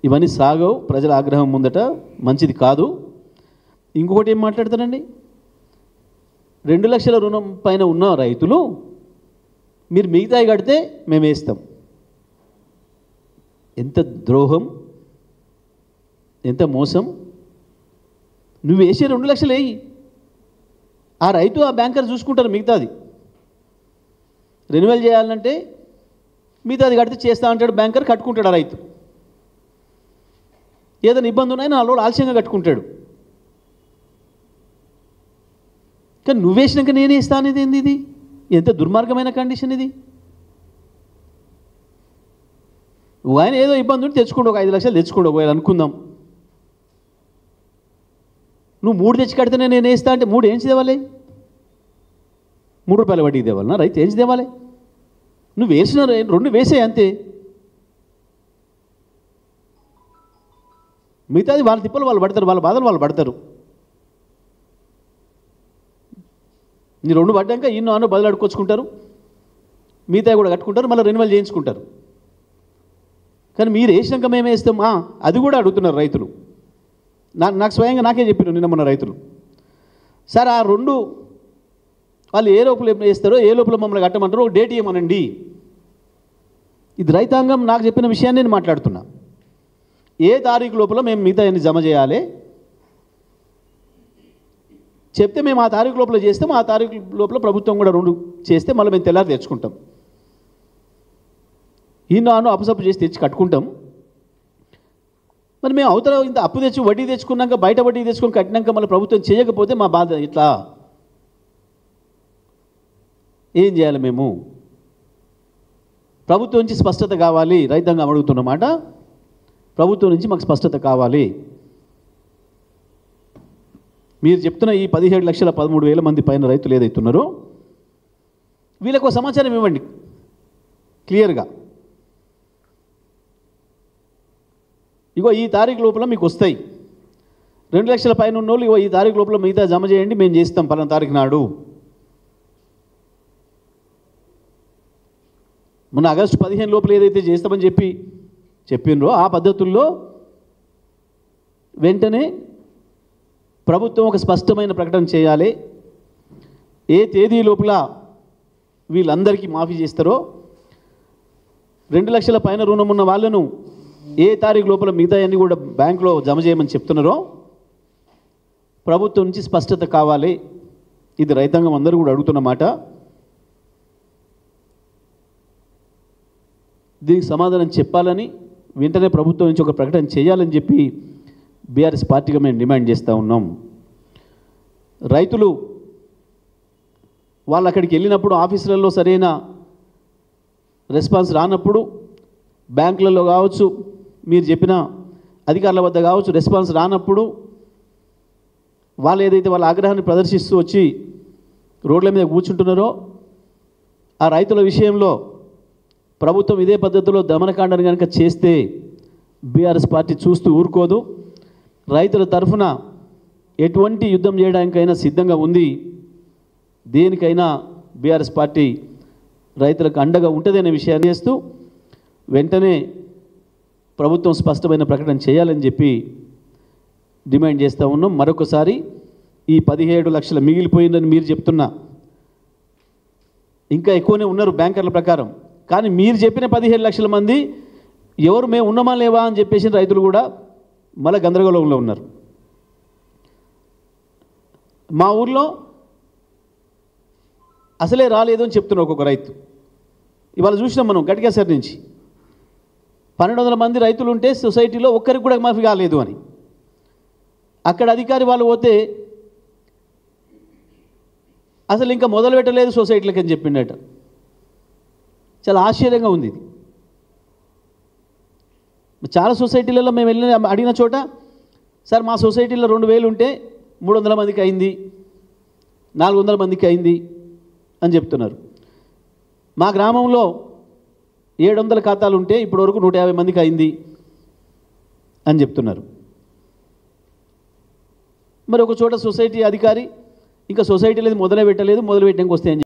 ఇవన్నీ సాగవు, ప్రజల ఆగ్రహం ముందట మంచిది కాదు. ఇంకొకటి ఏం మాట్లాడతారండి, 2 లక్షల రుణం పైన ఉన్న రైతులు మీరు మిగతాయి కడితే మేము వేస్తాం. ఎంత ద్రోహం, ఎంత మోసం. నువ్వు వేసే 2 లక్షలు వేయి, ఆ రైతు ఆ బ్యాంకర్ చూసుకుంటారు మిగతాది. రెన్యువల్ చేయాలంటే మిగతాది కడితే చేస్తా అంటాడు బ్యాంకర్, కట్టుకుంటాడు ఆ రైతు. ఏదైనా ఇబ్బంది ఉన్నాయని 4 రోజులు ఆలస్యంగా కట్టుకుంటాడు. కానీ నువ్వేసినాక నేనే ఇస్తా అనేది ఏంది? ఇది ఎంత దుర్మార్గమైన కండిషన్ ఇది. ఆయన ఏదో ఇబ్బంది ఉంటే తెచ్చుకోండి, ఒక 5 లక్షలు తెచ్చుకోండి ఒకవేళ అనుకుందాం. నువ్వు 3 తెచ్చి కడితేనే నేను వేస్తా అంటే 3 ఏంచి తేవాలి? 3 రూపాయల వడ్డీ తేవాలన్నా? రైతు ఏంచి తేవాలి? నువ్వు వేసిన 2 వేసే అంతే, మిగతాది వాళ్ళ తిప్పలు వాళ్ళు పడతారు, వాళ్ళ బాధలు వాళ్ళు పడతారు. నీ 2 పడ్డాక ఇన్నో అన్నో బదులు అడుక్కొచ్చుకుంటారు, మిగతా కూడా కట్టుకుంటారు, మళ్ళీ రెన్యువల్ చేయించుకుంటారు. కానీ మీరు వేసినాక మేము వేస్తాం అది కూడా అడుగుతున్నారు రైతులు. నాకు స్వయంగా నాకే చెప్పారు నిన్న మొన్న రైతులు, సార్ ఆ 2 వాళ్ళు ఏ లోపల వేస్తారో ఏ లోపల మమ్మల్ని కట్టమంటారో ఒక డేట్ ఇవ్వమనండి. ఇది రైతాంగం నాకు చెప్పిన విషయాన్ని నేను మాట్లాడుతున్నా. ఏ తారీఖు లోపల మేము మిగతా అన్ని జమ చేయాలి చెప్తే మేము ఆ తారీఖు లోపల చేస్తాం, ఆ తారీఖు లోపల ప్రభుత్వం కూడా 2 చేస్తే మళ్ళీ మేము తెల్లారి తెచ్చుకుంటాం. ఈనాను అప్పసప్పు చేసి తెచ్చి కట్టుకుంటాం. మరి మేము అవతల ఇంత అప్పు తెచ్చి వడ్డీ తెచ్చుకున్నాక బయట వడ్డీ తెచ్చుకొని కట్టినాక మళ్ళీ ప్రభుత్వం చేయకపోతే మా బాధ ఇట్లా ఏం చేయాలి? మేము ప్రభుత్వం నుంచి స్పష్టత కావాలి. రైతాంగం అడుగుతున్నమాట, ప్రభుత్వం నుంచి మాకు స్పష్టత కావాలి. మీరు చెప్తున్న ఈ 17,13,000 మంది పైన రైతులు ఏదైతున్నారో వీళ్ళకు సమాచారం ఇవ్వండి క్లియర్గా. ఇగో ఈ తారీఖు లోపల మీకు వస్తాయి 2 లక్షల పైన ఉన్న వాళ్ళు, ఇగో ఈ తారీఖు లోపల మిగతా జమ చేయండి, మేము చేస్తాం పలానా తారీఖు నాడు. మొన్న ఆగస్టు 15 లోపల ఏదైతే చేస్తామని చెప్పినరో ఆ పద్ధతుల్లో వెంటనే ప్రభుత్వం ఒక స్పష్టమైన ప్రకటన చేయాలి. ఏ తేదీ లోపల వీళ్ళందరికీ మాఫీ చేస్తారో, 2 లక్షల పైన రుణం ఉన్న వాళ్ళను ఏ తారీఖు లోపల మిగతా అన్ని కూడా బ్యాంకులో జమ చేయమని చెప్తున్నారో ప్రభుత్వం నుంచి స్పష్టత కావాలి. ఇది రైతాంగం అందరూ కూడా అడుగుతున్నమాట. దీనికి సమాధానం చెప్పాలని వెంటనే ప్రభుత్వం నుంచి ఒక ప్రకటన చేయాలని చెప్పి బీఆర్ఎస్ పార్టీగా మేము డిమాండ్ చేస్తూ ఉన్నాం. రైతులు వాళ్ళు అక్కడికి వెళ్ళినప్పుడు ఆఫీసులలో సరైన రెస్పాన్స్ రానప్పుడు, బ్యాంకులలో కావచ్చు, మీరు చెప్పిన అధికారుల వద్ద కావచ్చు రెస్పాన్స్ రానప్పుడు, వాళ్ళు ఏదైతే వాళ్ళ ఆగ్రహాన్ని ప్రదర్శిస్తూ వచ్చి రోడ్ల మీద కూర్చుంటున్నారో ఆ రైతుల విషయంలో ప్రభుత్వం ఇదే పద్ధతిలో దమనకాండను కనుక చేస్తే బీఆర్ఎస్ పార్టీ చూస్తూ ఊరుకోదు. రైతుల తరఫున ఎటువంటి యుద్ధం చేయడానికైనా సిద్ధంగా ఉంది. దేనికైనా బీఆర్ఎస్ పార్టీ రైతులకు అండగా ఉంటుందనే విషయాన్ని చేస్తూ వెంటనే ప్రభుత్వం స్పష్టమైన ప్రకటన చేయాలని చెప్పి డిమాండ్ చేస్తూ ఉన్నాం. మరొకసారి ఈ 17 లక్షల మిగిలిపోయిందని మీరు చెప్తున్నా, ఇంకా ఎక్కువనే ఉన్నారు బ్యాంకర్ల ప్రకారం. కానీ మీరు చెప్పిన 17 లక్షల మంది ఎవరు మేము ఉన్నామా లేవా అని చెప్పేసి రైతులు కూడా మళ్ళీ గందరగోళంలో ఉన్నారు. మా ఊర్లో అసలే రాలేదు అని చెప్తున్నారు ఒక్కొక్క రైతు. ఇవాళ చూసినాం మనం గట్కేసరి నుంచి 1200 మంది రైతులు ఉంటే సొసైటీలో ఒక్కరికి కూడా మాఫీ కాలేదు అని. అక్కడ అధికారి వాళ్ళు పోతే అసలు ఇంకా మొదలు పెట్టలేదు సొసైటీలకి అని చెప్పిండట. చాలా ఆశ్చర్యంగా ఉంది ఇది. చాలా సొసైటీలలో మేము వెళ్ళిన అడిగిన చోట, సార్ మా సొసైటీలో 2000 ఉంటే 300 మందికి అయింది, 400 మందికి అయింది అని చెప్తున్నారు. మా గ్రామంలో 700 ఖాతాలు ఉంటే ఇప్పటివరకు 150 మందికి అయింది అని చెప్తున్నారు. మరి ఒక చోట సొసైటీ అధికారి ఇంకా సొసైటీ లేదు మొదలు పెట్టలేదు, మొదలు పెట్టడానికి వస్తే